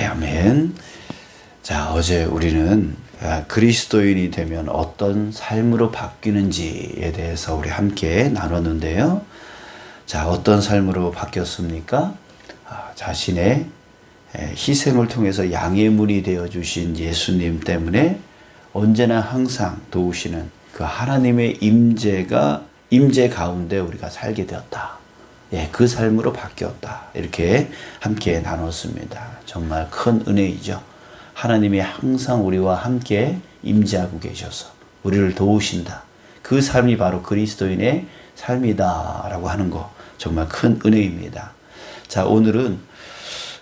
아멘. 자, 어제 우리는 그리스도인이 되면 어떤 삶으로 바뀌는지에 대해서 우리 함께 나눴는데요. 자, 어떤 삶으로 바뀌었습니까? 자신의 희생을 통해서 양의 문이 되어주신 예수님 때문에 언제나 항상 도우시는 그 하나님의 임재 가운데 우리가 살게 되었다. 그 삶으로 바뀌었다. 이렇게 함께 나눴습니다. 정말 큰 은혜이죠. 하나님이 항상 우리와 함께 임재하고 계셔서 우리를 도우신다. 그 삶이 바로 그리스도인의 삶이다라고 하는 거 정말 큰 은혜입니다. 자, 오늘은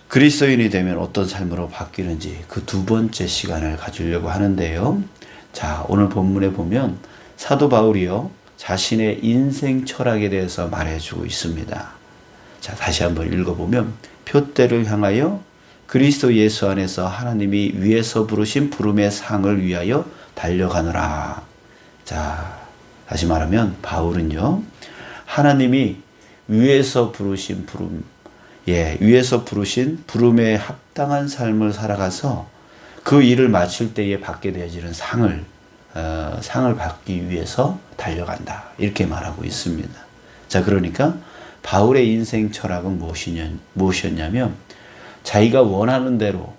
그리스도인이 되면 어떤 삶으로 바뀌는지 그 두 번째 시간을 가지려고 하는데요. 자, 오늘 본문에 보면 사도 바울이요, 자신의 인생 철학에 대해서 말해주고 있습니다. 자, 다시 한번 읽어보면 표대를 향하여 그리스도 예수 안에서 하나님이 위에서 부르신 부름의 상을 위하여 달려가노라. 자, 다시 말하면 바울은요, 하나님이 위에서 부르신 부름, 위에서 부르신 부름에 합당한 삶을 살아가서 그 일을 마칠 때에 받게 되어지는 상을 받기 위해서 달려간다. 이렇게 말하고 있습니다. 자, 그러니까 바울의 인생 철학은 무엇이었냐면 자기가 원하는 대로,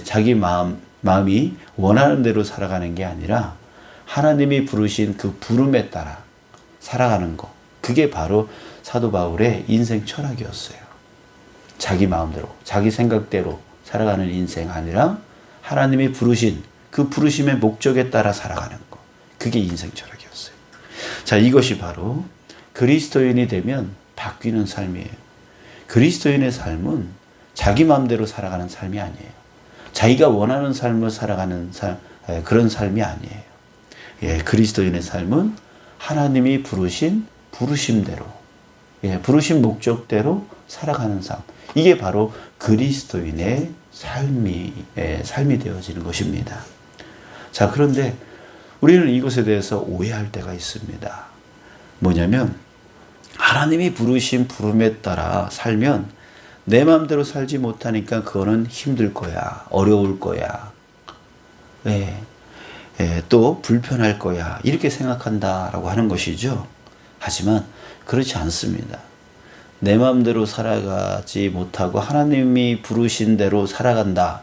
자기 마음이 원하는 대로 살아가는 게 아니라 하나님이 부르신 그 부름에 따라 살아가는 것. 그게 바로 사도 바울의 인생 철학이었어요. 자기 마음대로, 자기 생각대로 살아가는 인생 아니라 하나님이 부르신 그 부르심의 목적에 따라 살아가는 것. 그게 인생 철학이었어요. 자, 이것이 바로 그리스도인이 되면 바뀌는 삶이에요. 그리스도인의 삶은 자기 마음대로 살아가는 삶이 아니에요. 자기가 원하는 삶을 살아가는 그런 삶이 아니에요. 그리스도인의 삶은 하나님이 부르신 부르심대로, 부르신 목적대로 살아가는 삶. 이게 바로 그리스도인의 삶이 되어지는 것입니다. 자, 그런데 우리는 이것에 대해서 오해할 때가 있습니다. 뭐냐면 하나님이 부르신 부름에 따라 살면 내 마음대로 살지 못하니까 그거는 힘들 거야, 어려울 거야, 또 불편할 거야, 이렇게 생각한다라고 하는 것이죠. 하지만 그렇지 않습니다. 내 마음대로 살아가지 못하고 하나님이 부르신 대로 살아간다.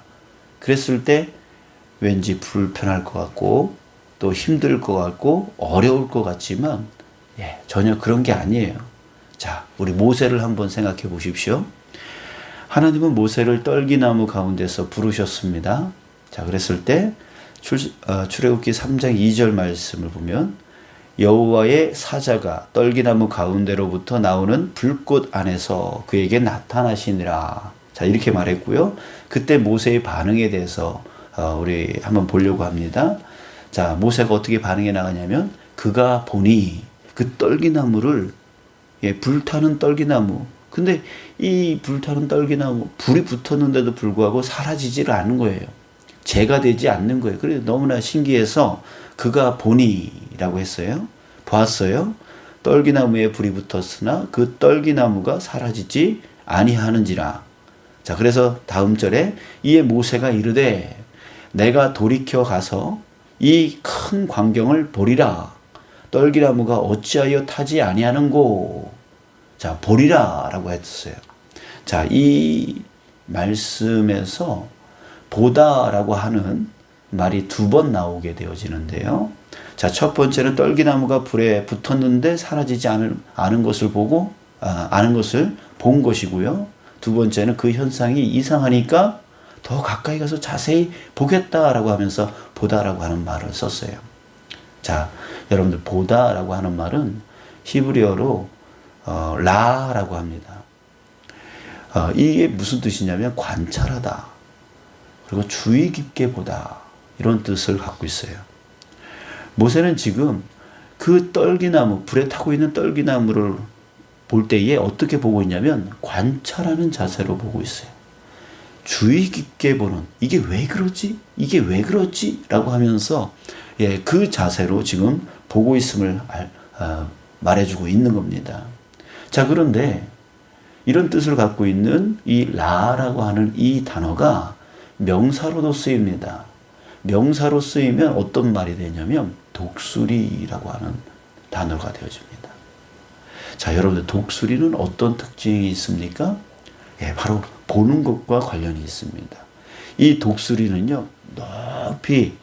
그랬을 때 왠지 불편할 것 같고 또 힘들 것 같고 어려울 것 같지만 전혀 그런 게 아니에요. 자, 우리 모세를 한번 생각해 보십시오. 하나님은 모세를 떨기나무 가운데서 부르셨습니다. 자, 그랬을 때 출애굽기 3장 2절 말씀을 보면 여호와의 사자가 떨기나무 가운데로부터 나오는 불꽃 안에서 그에게 나타나시니라. 자, 이렇게 말했고요. 그때 모세의 반응에 대해서 우리 한번 보려고 합니다. 자, 모세가 어떻게 반응해 나가냐면 그가 보니 그 떨기나무를, 불타는 떨기나무, 근데 이 불타는 떨기나무 불이 붙었는데도 불구하고 사라지지를 않는 거예요. 재가 되지 않는 거예요. 그래서 너무나 신기해서 그가 보니라고 했어요. 보았어요. 떨기나무에 불이 붙었으나 그 떨기나무가 사라지지 아니하는지라. 자, 그래서 다음 절에 이에 모세가 이르되 내가 돌이켜 가서 이 큰 광경을 보리라. 떨기나무가 어찌하여 타지 아니하는고. 자, 보리라라고 했어요. 자, 이 말씀에서 보다라고 하는 말이 두 번 나오게 되어지는데요. 자, 첫 번째는 떨기나무가 불에 붙었는데 사라지지 않은 것을 본 것이고요. 두 번째는 그 현상이 이상하니까 더 가까이 가서 자세히 보겠다라고 하면서 보다라고 하는 말을 썼어요. 자, 여러분들 보다라고 하는 말은 히브리어로 라라고 합니다. 이게 무슨 뜻이냐면 관찰하다, 그리고 주의 깊게 보다, 이런 뜻을 갖고 있어요. 모세는 지금 그 떨기나무, 불에 타고 있는 떨기나무를 볼 때에 어떻게 보고 있냐면 관찰하는 자세로 보고 있어요. 주의 깊게 보는, 이게 왜 그러지? 이게 왜 그렇지? 라고 하면서 그 자세로 지금 보고 있음을 말해주고 있는 겁니다. 자, 그런데 이런 뜻을 갖고 있는 이 라라고 하는 이 단어가 명사로도 쓰입니다. 명사로 쓰이면 어떤 말이 되냐면 독수리라고 하는 단어가 되어집니다. 자, 여러분들 독수리는 어떤 특징이 있습니까? 예, 바로 보는 것과 관련이 있습니다. 이 독수리는요, 높이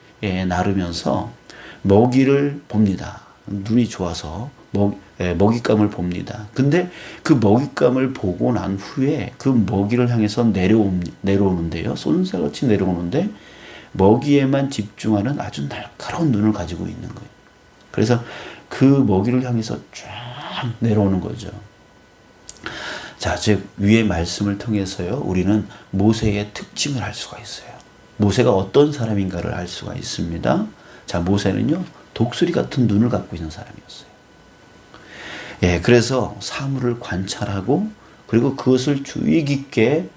나르면서 먹이를 봅니다. 눈이 좋아서 먹잇감을 봅니다. 근데 그 먹잇감을 보고 난 후에 그 먹이를 향해서 내려오는데요. 쏜새같이 내려오는데 먹이에만 집중하는 아주 날카로운 눈을 가지고 있는 거예요. 그래서 그 먹이를 향해서 쫙 내려오는 거죠. 자, 즉 위의 말씀을 통해서요, 우리는 모세의 특징을 알 수가 있어요. 모세가 어떤 사람인가를 알 수가 있습니다. 자, 모세는요, 독수리 같은 눈을 갖고 있는 사람이었어요. 예, 그래서 사물을 관찰하고 그리고 그것을 주의 깊게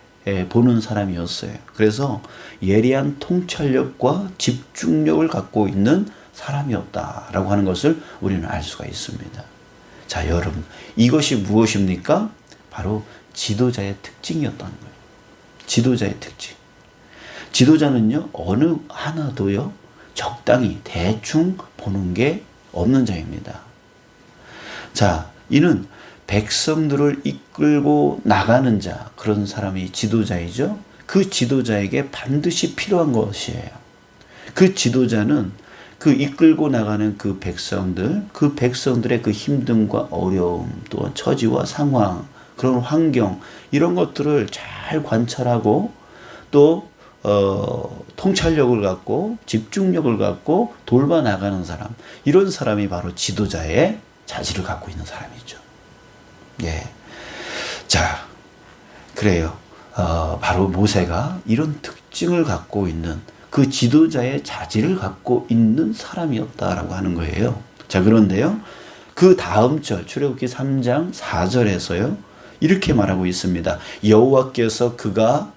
보는 사람이었어요. 그래서 예리한 통찰력과 집중력을 갖고 있는 사람이었다라고 하는 것을 우리는 알 수가 있습니다. 자, 여러분, 이것이 무엇입니까? 바로 지도자의 특징이었던 거예요. 지도자의 특징. 지도자는요, 어느 하나도요, 적당히 대충 보는 게 없는 자입니다. 자, 이는 백성들을 이끌고 나가는 자, 그런 사람이 지도자이죠. 그 지도자에게 반드시 필요한 것이에요. 그 지도자는 그 이끌고 나가는 그 백성들의 그 힘듦과 어려움, 또 처지와 상황, 그런 환경, 이런 것들을 잘 관찰하고 또 통찰력을 갖고 집중력을 갖고 돌봐 나가는 사람, 이런 사람이 바로 지도자의 자질을 갖고 있는 사람이죠. 예. 자, 그래요. 바로 모세가 이런 특징을 갖고 있는 그 지도자의 자질을 갖고 있는 사람이었다라고 하는 거예요. 자, 그런데요, 그 다음 절, 출애굽기 3장 4절에서요, 이렇게 말하고 있습니다. 여호와께서 그가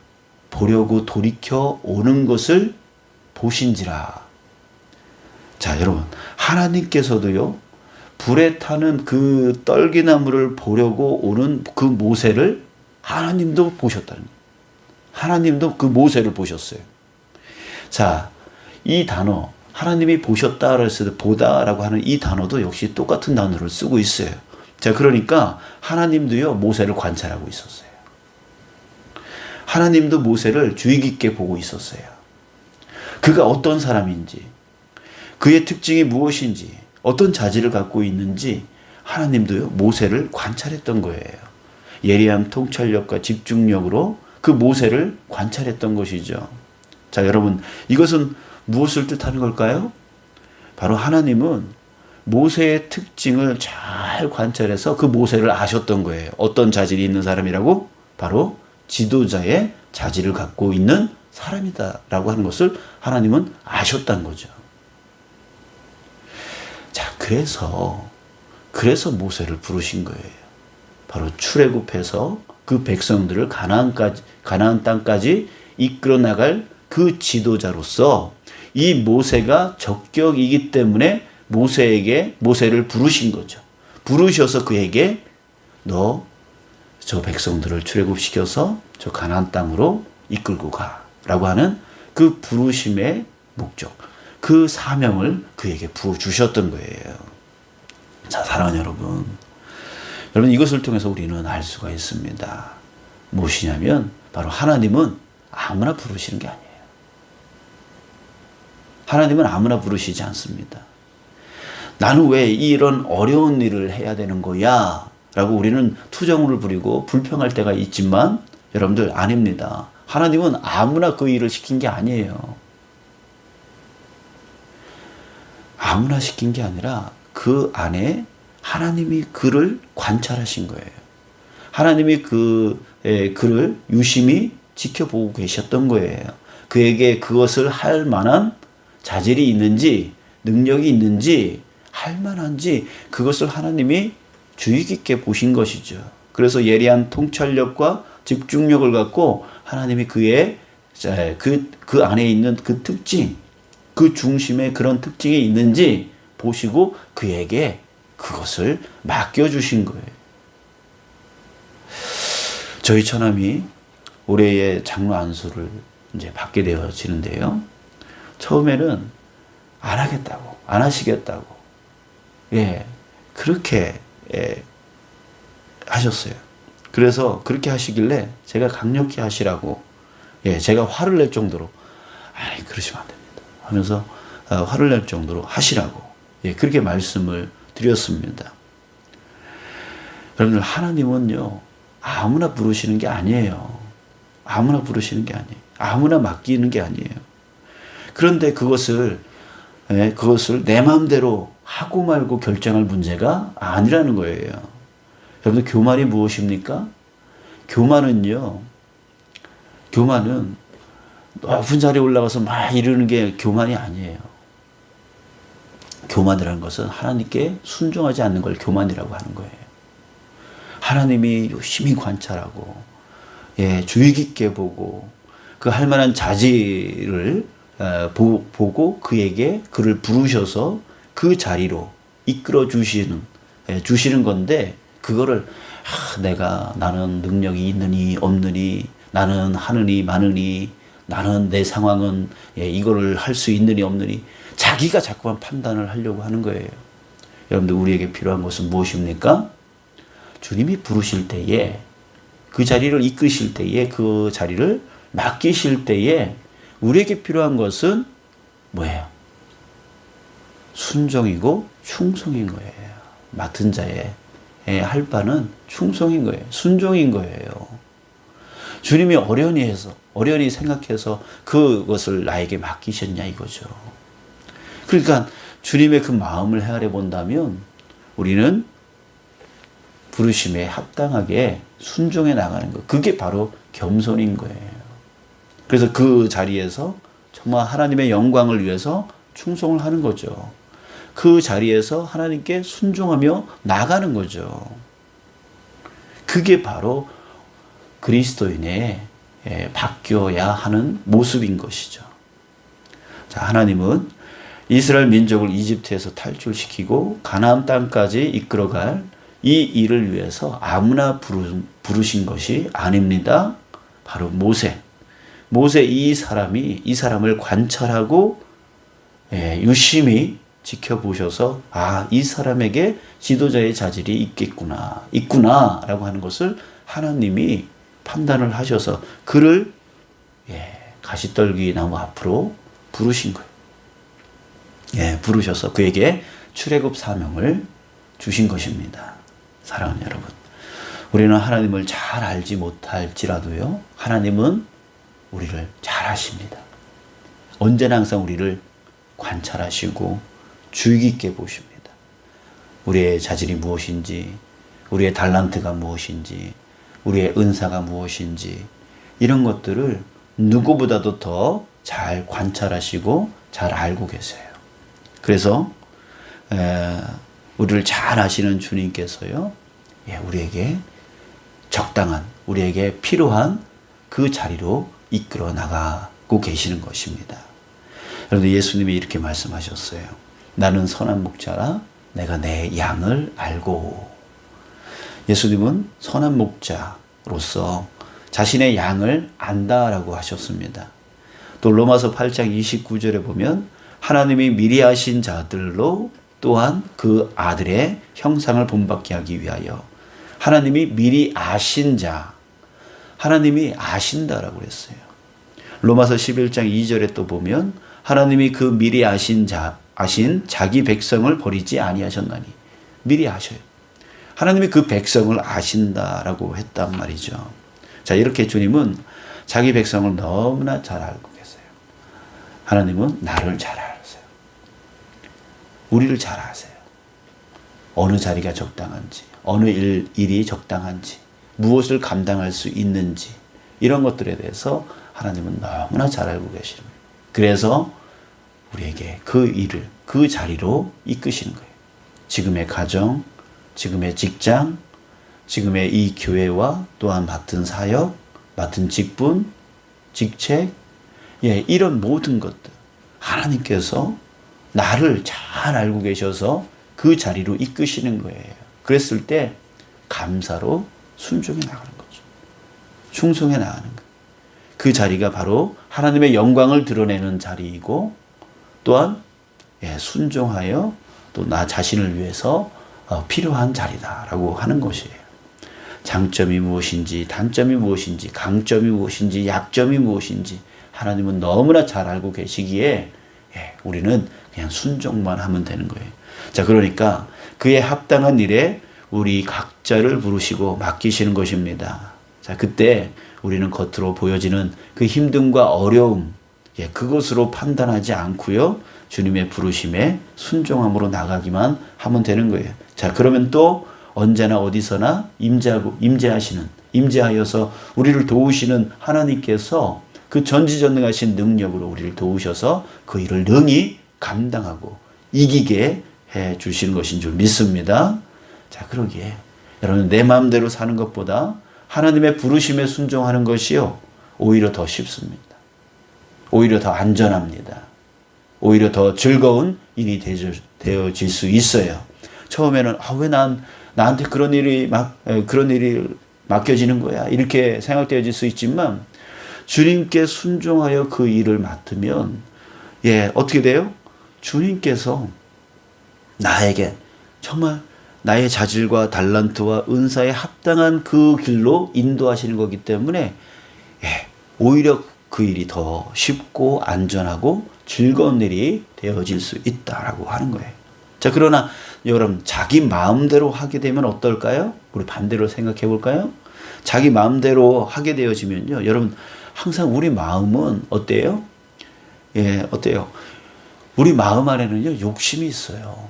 보려고 돌이켜 오는 것을 보신지라. 자, 여러분, 하나님께서도요, 불에 타는 그 떨기나무를 보려고 오는 그 모세를 하나님도 보셨다는 거예요. 하나님도 그 모세를 보셨어요. 자, 이 단어, 하나님이 보셨다 그랬을 때 보다라고 하는 이 단어도 역시 똑같은 단어를 쓰고 있어요. 자, 그러니까 하나님도요, 모세를 관찰하고 있었어요. 하나님도 모세를 주의 깊게 보고 있었어요. 그가 어떤 사람인지, 그의 특징이 무엇인지, 어떤 자질을 갖고 있는지 하나님도요, 모세를 관찰했던 거예요. 예리한 통찰력과 집중력으로 그 모세를 관찰했던 것이죠. 자, 여러분, 이것은 무엇을 뜻하는 걸까요? 바로 하나님은 모세의 특징을 잘 관찰해서 그 모세를 아셨던 거예요. 어떤 자질이 있는 사람이라고? 바로 지도자의 자질을 갖고 있는 사람이다라고 하는 것을 하나님은 아셨다는 거죠. 자, 그래서 모세를 부르신 거예요. 바로 출애굽해서 그 백성들을 가나안 땅까지 이끌어 나갈 그 지도자로서 이 모세가 적격이기 때문에 모세를 부르신 거죠. 부르셔서 그에게 너 저 백성들을 출애굽시켜서 저 가나안 땅으로 이끌고 가라고 하는 그 부르심의 목적, 그 사명을 그에게 부어주셨던 거예요. 자, 사랑하는 여러분, 이것을 통해서 우리는 알 수가 있습니다. 무엇이냐면 바로 하나님은 아무나 부르시는 게 아니에요. 하나님은 아무나 부르시지 않습니다. 나는 왜 이런 어려운 일을 해야 되는 거야? 라고 우리는 투정을 부리고 불평할 때가 있지만 여러분들, 아닙니다. 하나님은 아무나 그 일을 시킨 게 아니에요. 아무나 시킨 게 아니라 그 안에 하나님이 그를 관찰하신 거예요. 하나님이 그를 유심히 지켜보고 계셨던 거예요. 그에게 그것을 할 만한 자질이 있는지, 능력이 있는지, 할 만한지, 그것을 하나님이 주의 깊게 보신 것이죠. 그래서 예리한 통찰력과 집중력을 갖고 하나님이 그의 그 안에 있는 그 특징, 그 중심에 그런 특징이 있는지 보시고 그에게 그것을 맡겨주신 거예요. 저희 처남이 올해의 장로 안수를 이제 받게 되어지는데요. 처음에는 안 하겠다고, 안 하시겠다고, 그렇게 하셨어요. 그래서 그렇게 하시길래 제가 강력히 하시라고, 제가 화를 낼 정도로, 아니, 그러시면 안 됩니다 하면서 화를 낼 정도로 하시라고, 그렇게 말씀을 드렸습니다. 여러분들, 하나님은요, 아무나 부르시는 게 아니에요. 아무나 부르시는 게 아니에요. 아무나 맡기는 게 아니에요. 그런데 그것을 내 마음대로 하고 말고 결정할 문제가 아니라는 거예요. 여러분들, 교만이 무엇입니까? 교만은 높은 자리에 올라가서 막 이러는 게 교만이 아니에요. 교만이라는 것은 하나님께 순종하지 않는 걸 교만이라고 하는 거예요. 하나님이 유심히 관찰하고, 주의 깊게 보고, 그 할 만한 자질을 보고 그를 부르셔서 그 자리로 이끌어 주시는 건데, 그거를 나는 능력이 있느니 없느니, 나는 하느니 마느니, 나는 내 상황은 이거를 할 수 있느니 없느니, 자기가 자꾸만 판단을 하려고 하는 거예요. 여러분들, 우리에게 필요한 것은 무엇입니까? 주님이 부르실 때에, 그 자리를 이끄실 때에, 그 자리를 맡기실 때에 우리에게 필요한 것은 뭐예요? 순종이고 충성인 거예요. 맡은 자의 할 바는 충성인 거예요. 순종인 거예요. 주님이 어련히 생각해서 그것을 나에게 맡기셨냐 이거죠. 그러니까 주님의 그 마음을 헤아려 본다면 우리는 부르심에 합당하게 순종해 나가는 것, 그게 바로 겸손인 거예요. 그래서 그 자리에서 정말 하나님의 영광을 위해서 충성을 하는 거죠. 그 자리에서 하나님께 순종하며 나가는 거죠. 그게 바로 그리스도인의 바뀌어야 하는 모습인 것이죠. 자, 하나님은 이스라엘 민족을 이집트에서 탈출시키고 가나안 땅까지 이끌어갈 이 일을 위해서 아무나 부르신 것이 아닙니다. 바로 모세 이 사람을 관찰하고 유심히 지켜보셔서 이 사람에게 지도자의 자질이 있구나라고 하는 것을 하나님이 판단을 하셔서 그를 가시떨기 나무 앞으로 부르신 거예요. 부르셔서 그에게 출애굽 사명을 주신 것입니다. 사랑하는 여러분, 우리는 하나님을 잘 알지 못할지라도요, 하나님은 우리를 잘 아십니다. 언제나 항상 우리를 관찰하시고 주의 깊게 보십니다. 우리의 자질이 무엇인지, 우리의 달란트가 무엇인지, 우리의 은사가 무엇인지, 이런 것들을 누구보다도 더 잘 관찰하시고 잘 알고 계세요. 그래서 우리를 잘 아시는 주님께서요, 우리에게 적당한, 우리에게 필요한 그 자리로 이끌어 나가고 계시는 것입니다. 여러분, 예수님이 이렇게 말씀하셨어요. 나는 선한 목자라 내가 내 양을 알고. 예수님은 선한 목자로서 자신의 양을 안다라고 하셨습니다. 또 로마서 8장 29절에 보면 하나님이 미리 아신 자들로 또한 그 아들의 형상을 본받게 하기 위하여, 하나님이 미리 아신 자, 하나님이 아신다라고 그랬어요. 로마서 11장 2절에 또 보면 하나님이 그 미리 아신 자기 백성을 버리지 아니하셨나니, 미리 아셔요. 하나님이 그 백성을 아신다라고 했단 말이죠. 자, 이렇게 주님은 자기 백성을 너무나 잘 알고 계세요. 하나님은 나를 잘 아세요. 우리를 잘 아세요. 어느 자리가 적당한지, 어느 일이 적당한지, 무엇을 감당할 수 있는지, 이런 것들에 대해서 하나님은 너무나 잘 알고 계십니다. 그래서 우리에게 그 일을, 그 자리로 이끄시는 거예요. 지금의 가정, 지금의 직장, 지금의 이 교회와 또한 맡은 사역, 맡은 직분, 직책, 이런 모든 것들, 하나님께서 나를 잘 알고 계셔서 그 자리로 이끄시는 거예요. 그랬을 때 감사로 순종해 나가는 거죠. 충성해 나가는 거예요. 그 자리가 바로 하나님의 영광을 드러내는 자리이고 또한 순종하여 또 나 자신을 위해서 필요한 자리다라고 하는 것이에요. 장점이 무엇인지 단점이 무엇인지 강점이 무엇인지 약점이 무엇인지 하나님은 너무나 잘 알고 계시기에 우리는 그냥 순종만 하면 되는 거예요. 자, 그러니까 그에 합당한 일에 우리 각자를 부르시고 맡기시는 것입니다. 자, 그때 우리는 겉으로 보여지는 그 힘듦과 어려움, 그것으로 판단하지 않고요. 주님의 부르심에 순종함으로 나가기만 하면 되는 거예요. 자, 그러면 또 언제나 어디서나 임재하여서 우리를 도우시는 하나님께서 그 전지전능하신 능력으로 우리를 도우셔서 그 일을 능히 감당하고 이기게 해 주시는 것인 줄 믿습니다. 자, 그러기에 여러분 내 마음대로 사는 것보다 하나님의 부르심에 순종하는 것이요 오히려 더 쉽습니다. 오히려 더 안전합니다. 오히려 더 즐거운 일이 되어질 수 있어요. 처음에는 왜 나한테 그런 일이 맡겨지는 거야 이렇게 생각되어질 수 있지만 주님께 순종하여 그 일을 맡으면 어떻게 돼요? 주님께서 나에게 정말 나의 자질과 달란트와 은사에 합당한 그 길로 인도하시는 거기 때문에 오히려 그 일이 더 쉽고 안전하고 즐거운 일이 되어질 수 있다라고 하는 거예요. 자, 그러나 여러분 자기 마음대로 하게 되면 어떨까요? 우리 반대로 생각해 볼까요? 자기 마음대로 하게 되어지면요, 여러분 항상 우리 마음은 어때요? 어때요? 우리 마음 안에는요 욕심이 있어요.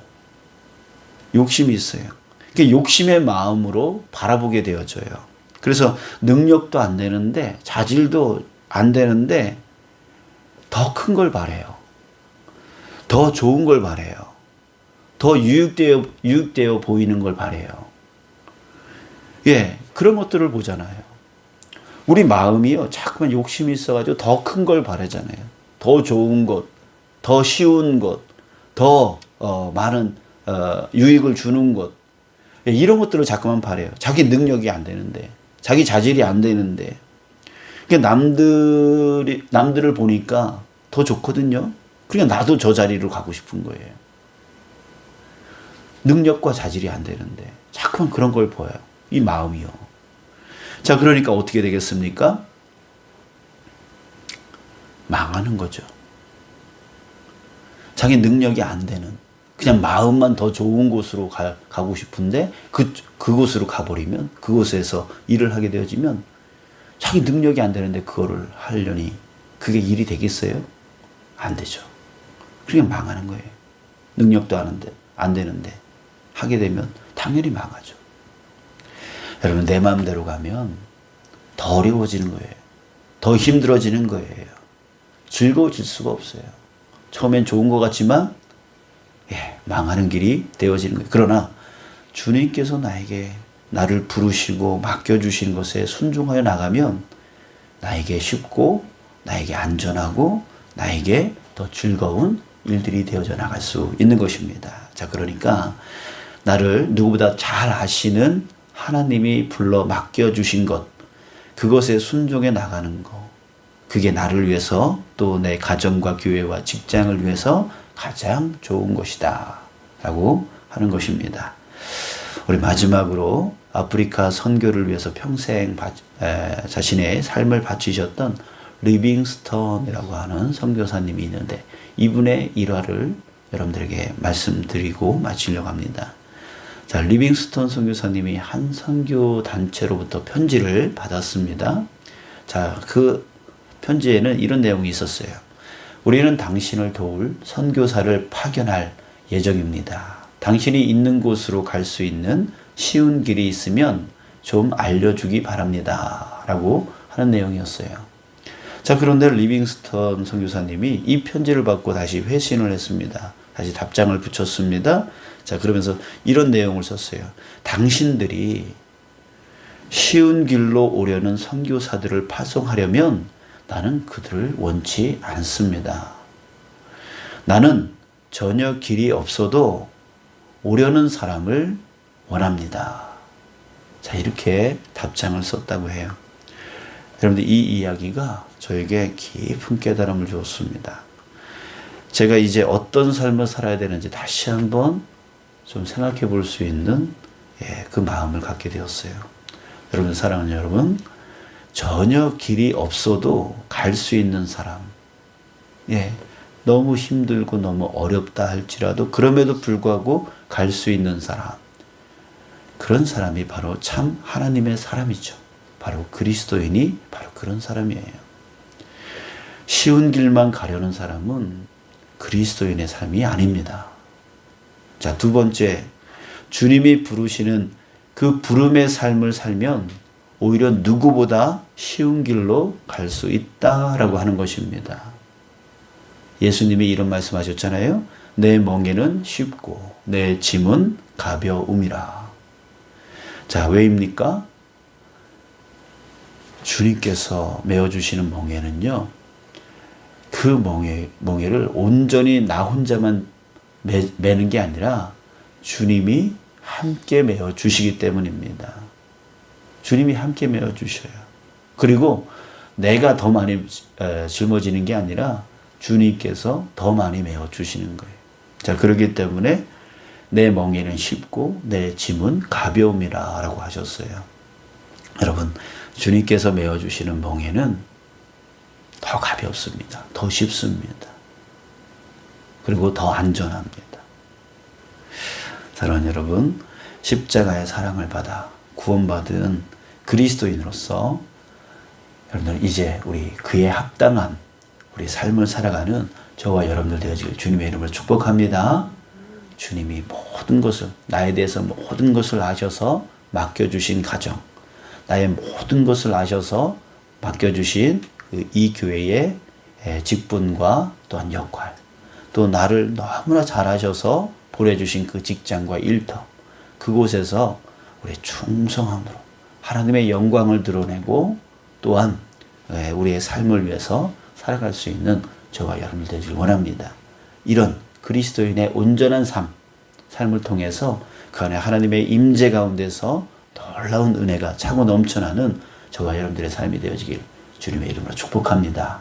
욕심이 있어요. 그러니까 욕심의 마음으로 바라보게 되어져요. 그래서 능력도 안 되는데 자질도 안 되는데 더 큰 걸 바래요. 더 좋은 걸 바래요. 더 유익되어 보이는 걸 바래요. 그런 것들을 보잖아요. 우리 마음이요 자꾸만 욕심이 있어가지고 더 큰 걸 바라잖아요. 더 좋은 것, 더 쉬운 것, 더 많은 유익을 주는 것, 이런 것들을 자꾸만 바래요. 자기 능력이 안 되는데, 자기 자질이 안 되는데, 남들을 보니까 더 좋거든요. 그러니까 나도 저 자리로 가고 싶은 거예요. 능력과 자질이 안 되는데 자꾸만 그런 걸 보여요. 이 마음이요. 자, 그러니까 어떻게 되겠습니까? 망하는 거죠. 자기 능력이 안 되는, 그냥 마음만 더 좋은 곳으로 가고 싶은데 그곳으로 가버리면, 그곳에서 일을 하게 되어지면 자기 능력이 안 되는데 그거를 하려니 그게 일이 되겠어요? 안 되죠. 그러니까 망하는 거예요. 능력도 안 되는데 하게 되면 당연히 망하죠. 여러분 내 마음대로 가면 더 어려워지는 거예요. 더 힘들어지는 거예요. 즐거워질 수가 없어요. 처음엔 좋은 것 같지만 망하는 길이 되어지는 거예요. 그러나 주님께서 나를 부르시고 맡겨주신 것에 순종하여 나가면 나에게 쉽고 나에게 안전하고 나에게 더 즐거운 일들이 되어져 나갈 수 있는 것입니다. 자, 그러니까 나를 누구보다 잘 아시는 하나님이 불러 맡겨주신 것, 그것에 순종해 나가는 것, 그게 나를 위해서 또 내 가정과 교회와 직장을 위해서 가장 좋은 것이다 라고 하는 것입니다. 우리 마지막으로 아프리카 선교를 위해서 평생 자신의 삶을 바치셨던 리빙스턴이라고 하는 선교사님이 있는데 이분의 일화를 여러분들에게 말씀드리고 마치려고 합니다. 자, 리빙스턴 선교사님이 한 선교 단체로부터 편지를 받았습니다. 자, 그 편지에는 이런 내용이 있었어요. 우리는 당신을 도울 선교사를 파견할 예정입니다. 당신이 있는 곳으로 갈 수 있는 쉬운 길이 있으면 좀 알려주기 바랍니다. 라고 하는 내용이었어요. 자, 그런데 리빙스턴 선교사님이 이 편지를 받고 다시 회신을 했습니다. 다시 답장을 붙였습니다. 자, 그러면서 이런 내용을 썼어요. 당신들이 쉬운 길로 오려는 선교사들을 파송하려면 나는 그들을 원치 않습니다. 나는 전혀 길이 없어도 오려는 사람을 원합니다. 자, 이렇게 답장을 썼다고 해요. 여러분들 이 이야기가 저에게 깊은 깨달음을 주었습니다. 제가 이제 어떤 삶을 살아야 되는지 다시 한번 좀 생각해 볼 수 있는 그 마음을 갖게 되었어요. 여러분, 사랑하는 여러분, 전혀 길이 없어도 갈 수 있는 사람, 너무 힘들고 너무 어렵다 할지라도 그럼에도 불구하고 갈 수 있는 사람, 그런 사람이 바로 참 하나님의 사람이죠. 바로 그리스도인이 바로 그런 사람이에요. 쉬운 길만 가려는 사람은 그리스도인의 삶이 아닙니다. 자, 두 번째, 주님이 부르시는 그 부름의 삶을 살면 오히려 누구보다 쉬운 길로 갈 수 있다라고 하는 것입니다. 예수님이 이런 말씀하셨잖아요. 내 멍에는 쉽고 내 짐은 가벼움이라. 자, 왜입니까? 주님께서 메어주시는 멍에는요, 그 멍에를 온전히 나 혼자만 매는 게 아니라 주님이 함께 메어주시기 때문입니다. 주님이 함께 메어주셔요. 그리고 내가 더 많이 짊어지는 게 아니라 주님께서 더 많이 메어주시는 거예요. 자, 그렇기 때문에 내 멍에는 쉽고 내 짐은 가벼움이라 라고 하셨어요. 여러분, 주님께서 메어주시는 멍에는 더 가볍습니다. 더 쉽습니다. 그리고 더 안전합니다. 사랑하는 여러분, 십자가의 사랑을 받아 구원받은 그리스도인으로서 여러분들 이제 우리 그에 합당한 우리 삶을 살아가는 저와 여러분들 되어지길 주님의 이름으로 축복합니다. 주님이 모든 것을, 나에 대해서 모든 것을 아셔서 맡겨주신 가정, 나의 모든 것을 아셔서 맡겨주신 이 교회의 직분과 또한 역할, 또 나를 너무나 잘 아셔서 보내주신 그 직장과 일터, 그곳에서 우리 충성함으로 하나님의 영광을 드러내고 또한 우리의 삶을 위해서 살아갈 수 있는 저와 여러분들 되기를 원합니다. 이런 그리스도인의 온전한 삶을 통해서 그 안에 하나님의 임재 가운데서 놀라운 은혜가 차고 넘쳐나는 저와 여러분들의 삶이 되어지길 주님의 이름으로 축복합니다.